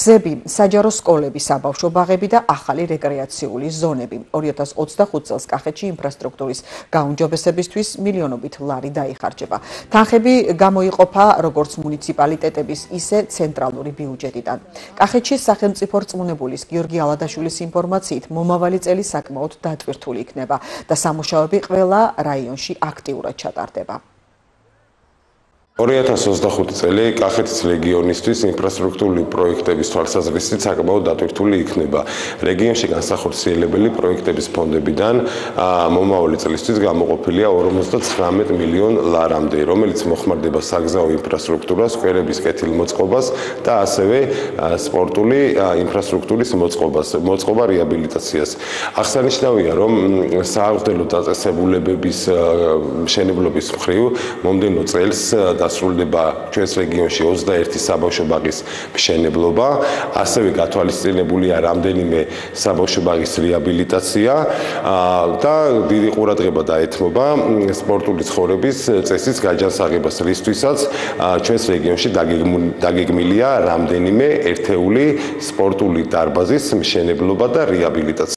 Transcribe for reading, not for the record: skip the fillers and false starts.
გზები, საჯარო სკოლები, საბავშვო ბაღები და ახალი რეკრეაციული ზონები. 2025 წელს კახეთში ინფრასტრუქტურის გაუმჯობესებისთვის მილიონობით ლარი დაიხარჯება. თანხები გამოიყოფა როგორც მუნიციპალიტეტების, ისე ცენტრალური ბიუჯეტიდან. კახეთში სახელმწიფო რწმუნებულის გიორგი ალადაშვილის ინფორმაციით, მომავალი წელი საკმაოდ დატვირთული იქნება და სამუშაოები ყველა რაიონში აქტიურად ჩატარდება. 2025 წელი კახეთის რეგიონისთვის ინფრასტრუქტურული პროექტების თვალსაზრისით საკმაოდ დატვირთული იქნება. რეგიონში განსახორციელებელი პროექტების ფონდებიდან მომავალი წლისთვის გამოყოფილია 59 მილიონ ლარამდე, რომელიც მოხმარდება საგზაო ინფრასტრუქტურას, სკვერების კეთილმოწყობას და ასევე სპორტული ინფრასტრუქტურის მოწყობა რეაბილიტაციას. აღსანიშნავია, რომ სააღრდელო დაწესებულებების მშენებლობის მხრივ მომდევნო წელს დასრულდება ჩვენს რეგიონში 21 საბავშვო ბაღის მშენებლობა, ასევე გათვალისწინებულია რამდენიმე საბავშვო ბაღის რეაბილიტაცია და დიდი ყურადღება დაეთმობა სპორტული ცხოვრების წესის გაჯანსაღებას, რისთვისაც ჩვენს რეგიონში დაგეგმილია რამდენიმე ერთეული სპორტული დარბაზის მშენებლობა და რეაბილიტაცია.